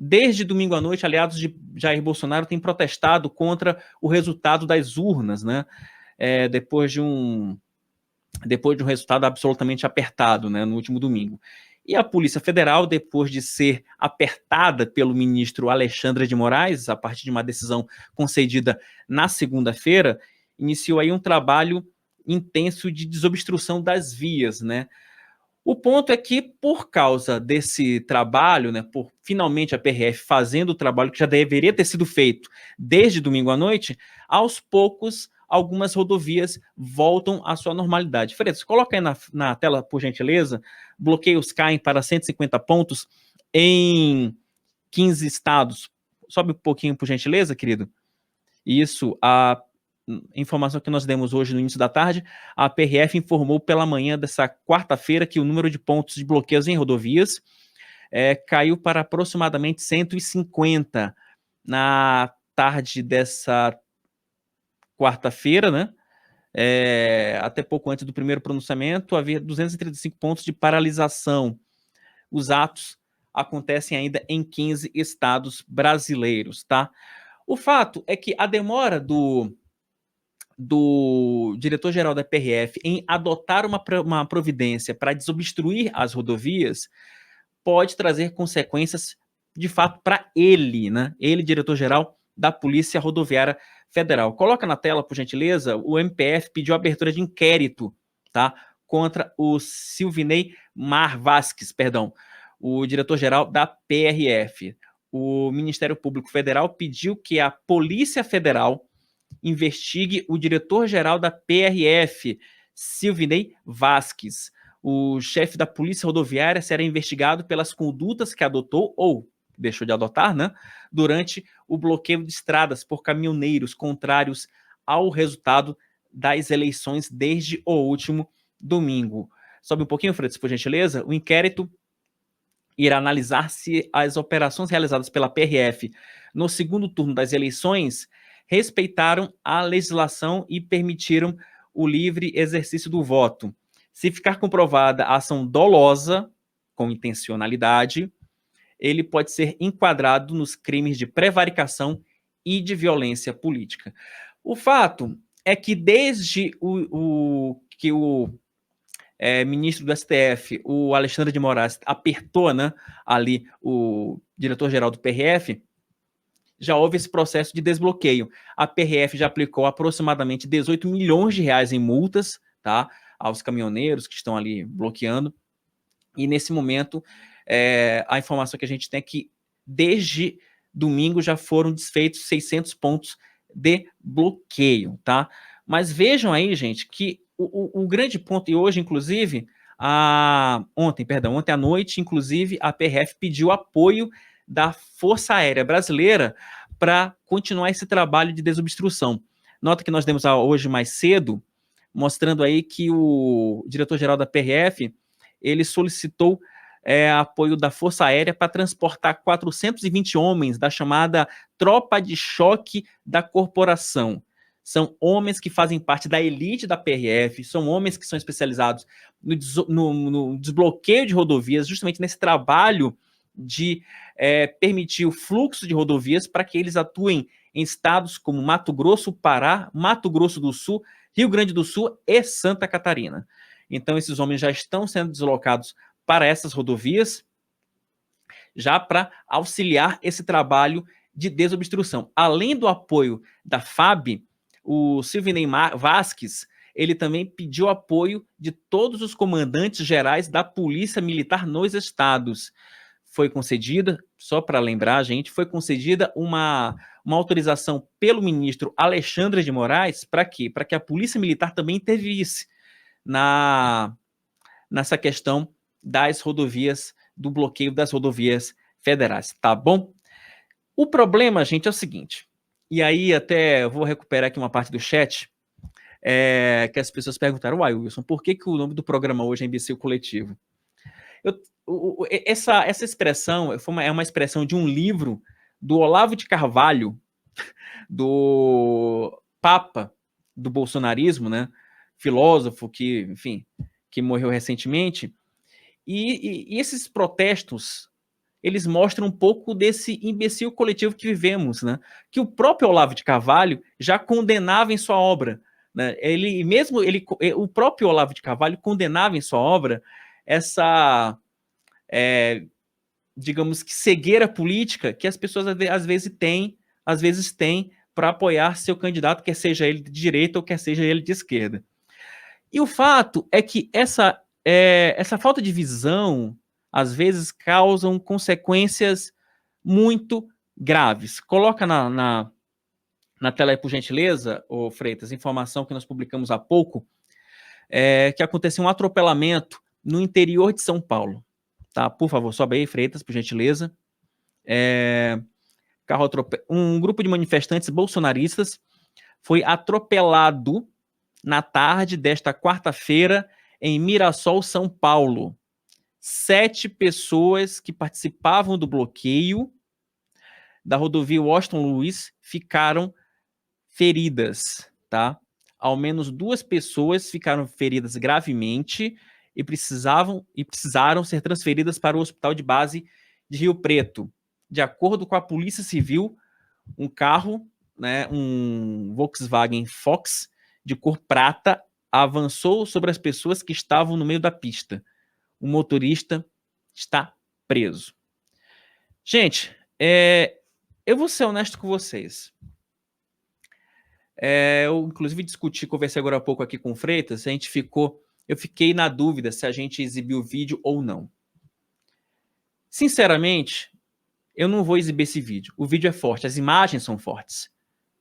Desde domingo à noite, aliados de Jair Bolsonaro têm protestado contra o resultado das urnas, né? Depois de um resultado absolutamente apertado, né, no último domingo. E a Polícia Federal, depois de ser apertada pelo ministro Alexandre de Moraes, a partir de uma decisão concedida na segunda-feira, iniciou aí um trabalho intenso de desobstrução das vias, né? O ponto é que, por causa desse trabalho, né, por finalmente a PRF fazendo o trabalho que já deveria ter sido feito desde domingo à noite, aos poucos algumas rodovias voltam à sua normalidade. Freitas, coloca aí na tela, por gentileza, bloqueios caem para 150 pontos em 15 estados. Sobe um pouquinho, por gentileza, querido. Isso, a informação que nós demos hoje no início da tarde, a PRF informou pela manhã dessa quarta-feira que o número de pontos de bloqueios em rodovias caiu para aproximadamente 150 na tarde dessa quarta-feira, né? Até pouco antes do primeiro pronunciamento, havia 235 pontos de paralisação. Os atos acontecem ainda em 15 estados brasileiros, tá? O fato é que a demora do diretor-geral da PRF em adotar uma providência para desobstruir as rodovias pode trazer consequências, de fato, para ele, né? Ele, diretor-geral da Polícia Rodoviária Federal. Coloca na tela, por gentileza, o MPF pediu abertura de inquérito, tá? Contra o Silvinei Vasquez, o diretor-geral da PRF. O Ministério Público Federal pediu que a Polícia Federal investigue o diretor-geral da PRF, Silvinei Vasquez. O chefe da Polícia Rodoviária será investigado pelas condutas que adotou ou deixou de adotar, né, durante o bloqueio de estradas por caminhoneiros contrários ao resultado das eleições desde o último domingo. Sobe um pouquinho, Freitas, por gentileza. O inquérito irá analisar se as operações realizadas pela PRF no segundo turno das eleições respeitaram a legislação e permitiram o livre exercício do voto. Se ficar comprovada a ação dolosa, com intencionalidade, ele pode ser enquadrado nos crimes de prevaricação e de violência política. O fato é que desde que o ministro do STF, o Alexandre de Moraes, apertou, né, ali o diretor-geral do PRF, já houve esse processo de desbloqueio. A PRF já aplicou aproximadamente 18 milhões de reais em multas, tá, aos caminhoneiros que estão ali bloqueando. E nesse momento, a informação que a gente tem é que desde domingo já foram desfeitos 600 pontos de bloqueio, tá? Mas vejam aí, gente, que o grande ponto, e hoje, inclusive, ontem à noite, inclusive, a PRF pediu apoio da Força Aérea Brasileira para continuar esse trabalho de desobstrução. Nota que nós demos hoje mais cedo, mostrando aí que o diretor-geral da PRF, ele solicitou apoio da Força Aérea para transportar 420 homens da chamada Tropa de Choque da Corporação. São homens que fazem parte da elite da PRF, são homens que são especializados no desbloqueio de rodovias, justamente nesse trabalho de permitir o fluxo de rodovias para que eles atuem em estados como Mato Grosso, Pará, Mato Grosso do Sul, Rio Grande do Sul e Santa Catarina. Então, esses homens já estão sendo deslocados para essas rodovias, já para auxiliar esse trabalho de desobstrução. Além do apoio da FAB, o Silvinei Vasquez, ele também pediu apoio de todos os comandantes gerais da Polícia Militar nos estados. Foi concedida, só para lembrar, gente, foi concedida uma autorização pelo ministro Alexandre de Moraes, para quê? Para que a Polícia Militar também intervisse nessa questão das rodovias, do bloqueio das rodovias federais, tá bom? O problema, gente, é o seguinte, e aí até vou recuperar aqui uma parte do chat, que as pessoas perguntaram, uai, Wilson, por que o nome do programa hoje é Imbecil Coletivo? Essa expressão é uma expressão de um livro do Olavo de Carvalho, do Papa do bolsonarismo, né? Filósofo que, enfim, que morreu recentemente. E esses protestos eles mostram um pouco desse imbecil coletivo que vivemos, né? Que o próprio Olavo de Carvalho já condenava em sua obra, né? O próprio Olavo de Carvalho condenava em sua obra essa, digamos que cegueira política que as pessoas às vezes têm para apoiar seu candidato, quer seja ele de direita ou quer seja ele de esquerda. E o fato é que essa falta de visão, às vezes, causam consequências muito graves. Coloca na tela aí, por gentileza, ô Freitas, informação que nós publicamos há pouco, que aconteceu um atropelamento no interior de São Paulo. Tá? Por favor, sobe aí, Freitas, por gentileza. Um grupo de manifestantes bolsonaristas foi atropelado na tarde desta quarta-feira em Mirassol, São Paulo. 7 pessoas que participavam do bloqueio da rodovia Washington Luiz ficaram feridas, tá? Ao menos 2 pessoas ficaram feridas gravemente e precisaram ser transferidas para o Hospital de Base de Rio Preto. De acordo com a Polícia Civil, um carro, né, um Volkswagen Fox de cor prata, avançou sobre as pessoas que estavam no meio da pista. O motorista está preso. Gente, eu vou ser honesto com vocês. Eu, inclusive, conversei agora há pouco aqui com o Freitas, eu fiquei na dúvida se a gente exibiu o vídeo ou não. Sinceramente, eu não vou exibir esse vídeo. O vídeo é forte, as imagens são fortes,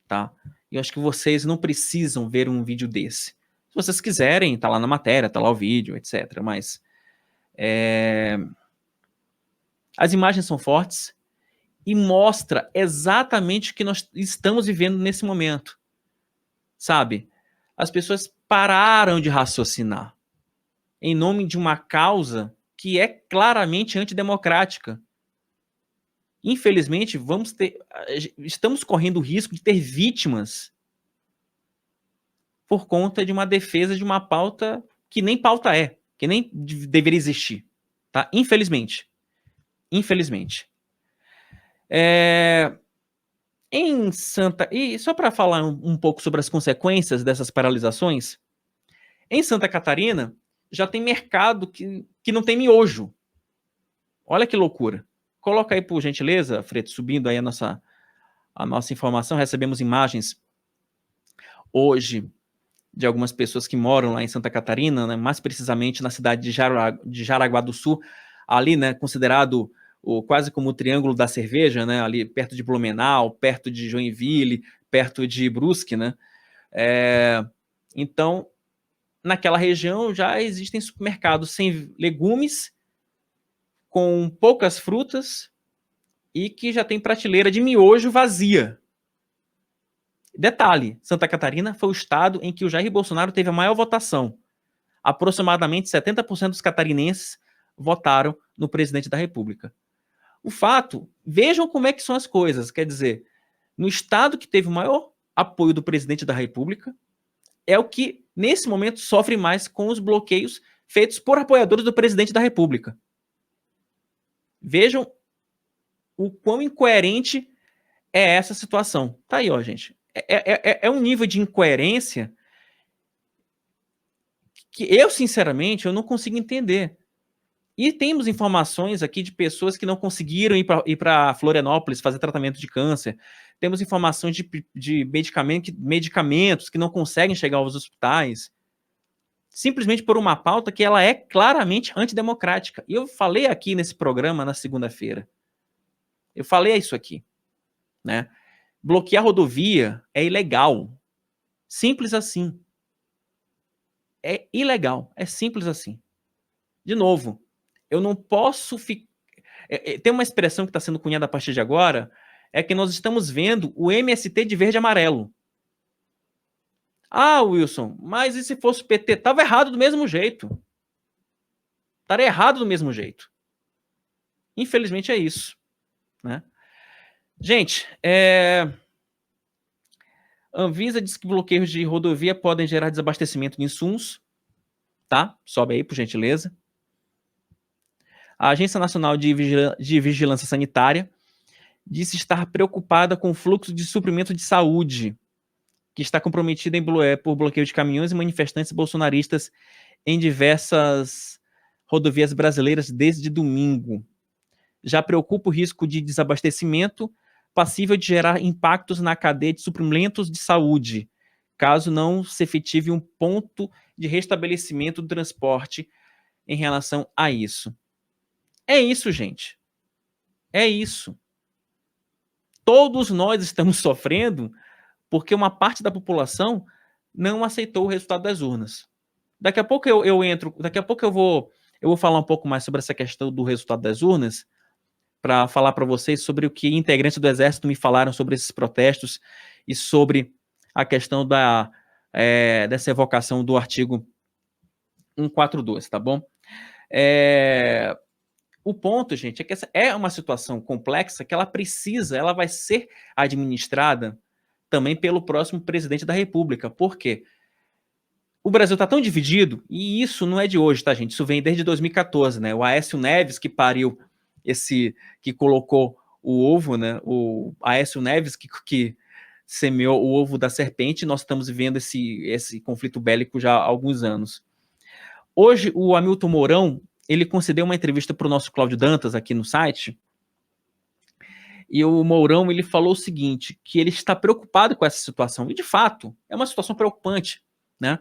tá? Eu acho que vocês não precisam ver um vídeo desse. Se vocês quiserem, tá lá na matéria, tá lá o vídeo, etc. Mas as imagens são fortes e mostra exatamente o que nós estamos vivendo nesse momento. Sabe? As pessoas pararam de raciocinar em nome de uma causa que é claramente antidemocrática. Infelizmente, estamos correndo o risco de ter vítimas por conta de uma defesa de uma pauta que nem pauta que nem deveria existir, tá? Infelizmente. E só para falar um pouco sobre as consequências dessas paralisações, em Santa Catarina já tem mercado que não tem miojo. Olha que loucura. Coloca aí, por gentileza, Freto, subindo aí a nossa informação. Recebemos imagens hoje de algumas pessoas que moram lá em Santa Catarina, né, mais precisamente na cidade de Jaraguá do Sul, ali, né, considerado quase como o Triângulo da Cerveja, né, ali perto de Blumenau, perto de Joinville, perto de Brusque, né? Então, naquela região já existem supermercados sem legumes, com poucas frutas e que já tem prateleira de miojo vazia. Detalhe, Santa Catarina foi o estado em que o Jair Bolsonaro teve a maior votação. Aproximadamente 70% dos catarinenses votaram no presidente da República. O fato, vejam como é que são as coisas, quer dizer, no estado que teve o maior apoio do presidente da República, é o que, nesse momento, sofre mais com os bloqueios feitos por apoiadores do presidente da República. Vejam o quão incoerente é essa situação. Tá aí, ó, gente. É um nível de incoerência que eu, sinceramente, eu não consigo entender. E temos informações aqui de pessoas que não conseguiram ir para Florianópolis fazer tratamento de câncer. Temos informações de medicamentos que não conseguem chegar aos hospitais, simplesmente por uma pauta que ela é claramente antidemocrática. E eu falei aqui nesse programa na segunda-feira. Eu falei isso aqui, né? Bloquear rodovia é ilegal. Simples assim. É ilegal. É simples assim. De novo, eu não posso ficar... Tem uma expressão que está sendo cunhada a partir de agora, é que nós estamos vendo o MST de verde e amarelo. Ah, Wilson, mas e se fosse o PT? Estava errado do mesmo jeito. Estaria errado do mesmo jeito. Infelizmente é isso, né? Gente, Anvisa diz que bloqueios de rodovia podem gerar desabastecimento de insumos, tá? Sobe aí, por gentileza. A Agência Nacional de Vigilância Sanitária disse estar preocupada com o fluxo de suprimento de saúde, que está comprometida por bloqueio de caminhões e manifestantes bolsonaristas em diversas rodovias brasileiras desde domingo. Já preocupa o risco de desabastecimento passível de gerar impactos na cadeia de suprimentos de saúde, caso não se efetive um ponto de restabelecimento do transporte em relação a isso. É isso, gente. É isso. Todos nós estamos sofrendo porque uma parte da população não aceitou o resultado das urnas. Daqui a pouco eu vou falar um pouco mais sobre essa questão do resultado das urnas, para falar para vocês sobre o que integrantes do Exército me falaram sobre esses protestos e sobre a questão dessa evocação do artigo 142, tá bom? O ponto, gente, é que essa é uma situação complexa que ela vai ser administrada também pelo próximo presidente da República. Por quê? O Brasil está tão dividido, e isso não é de hoje, tá, gente? Isso vem desde 2014, né? O Aécio Neves que pariu que colocou o ovo, né? O Aécio Neves que semeou o ovo da serpente. Nós estamos vivendo esse conflito bélico já há alguns anos. Hoje, o Hamilton Mourão, ele concedeu uma entrevista para o nosso Cláudio Dantas aqui no site, e o Mourão, ele falou o seguinte, que ele está preocupado com essa situação, e de fato, é uma situação preocupante, né?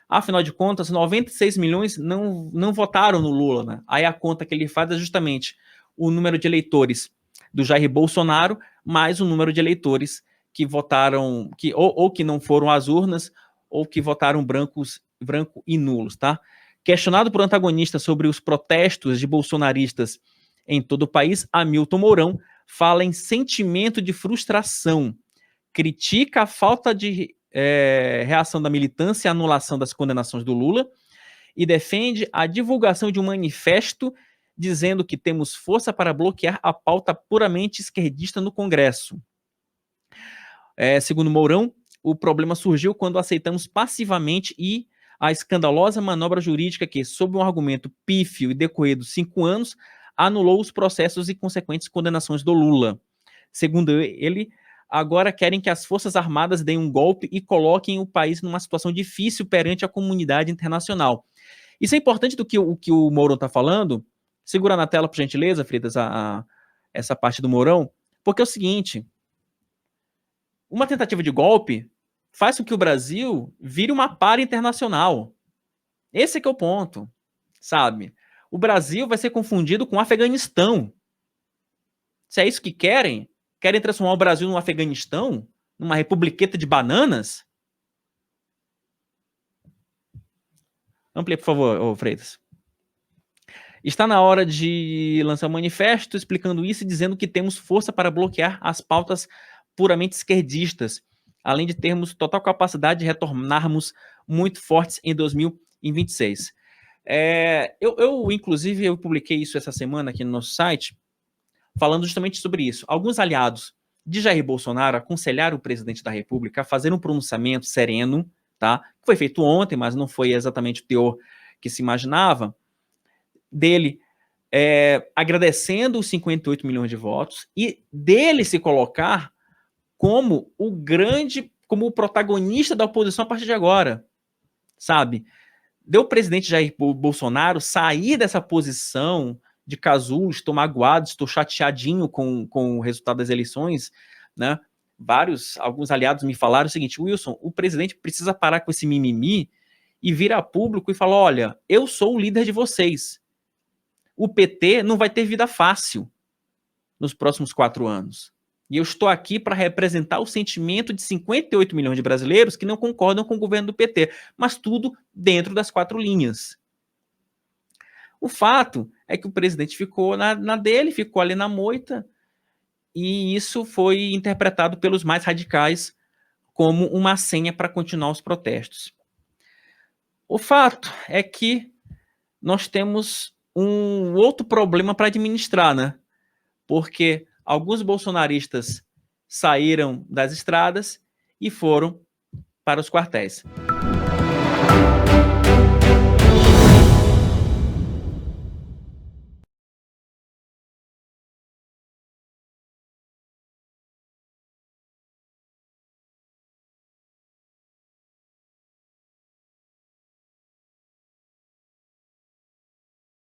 Afinal de contas, 96 milhões não votaram no Lula, né? Aí a conta que ele faz é justamente o número de eleitores do Jair Bolsonaro, mais o número de eleitores que votaram, ou que não foram às urnas, ou que votaram branco e nulos, tá? Questionado por antagonistas sobre os protestos de bolsonaristas em todo o país, Hamilton Mourão fala em sentimento de frustração, critica a falta de reação da militância e anulação das condenações do Lula e defende a divulgação de um manifesto dizendo que temos força para bloquear a pauta puramente esquerdista no Congresso. Segundo Mourão, o problema surgiu quando aceitamos passivamente a escandalosa manobra jurídica que, sob um argumento pífio e decorrido 5 anos, anulou os processos e consequentes condenações do Lula. Segundo ele, agora querem que as Forças Armadas deem um golpe e coloquem o país numa situação difícil perante a comunidade internacional. Isso é importante do que o Mourão está falando. Segura na tela, por gentileza, Fritas, essa parte do Mourão, porque é o seguinte, uma tentativa de golpe faz com que o Brasil vire uma para internacional. Esse é que é o ponto, sabe? O Brasil vai ser confundido com o Afeganistão. Se é isso que querem transformar o Brasil num Afeganistão? Numa republiqueta de bananas? Amplia, por favor, Freitas. Está na hora de lançar um manifesto explicando isso e dizendo que temos força para bloquear as pautas puramente esquerdistas, além de termos total capacidade de retornarmos muito fortes em 2026. Inclusive, eu publiquei isso essa semana aqui no nosso site, falando justamente sobre isso. Alguns aliados de Jair Bolsonaro aconselharam o presidente da República a fazer um pronunciamento sereno, tá? Que foi feito ontem, mas não foi exatamente o teor que se imaginava, dele agradecendo os 58 milhões de votos e dele se colocar como como o protagonista da oposição a partir de agora, sabe? Deu o presidente Jair Bolsonaro sair dessa posição de casulo, estou magoado, estou chateadinho com o resultado das eleições, né? Alguns aliados me falaram o seguinte: Wilson, o presidente precisa parar com esse mimimi e vir a público e falar, olha, eu sou o líder de vocês. O PT não vai ter vida fácil nos próximos 4 anos. E eu estou aqui para representar o sentimento de 58 milhões de brasileiros que não concordam com o governo do PT, mas tudo dentro das 4 linhas. O fato é que o presidente ficou na dele, ficou ali na moita, e isso foi interpretado pelos mais radicais como uma senha para continuar os protestos. O fato é que nós temos um outro problema para administrar, né? Porque alguns bolsonaristas saíram das estradas e foram para os quartéis.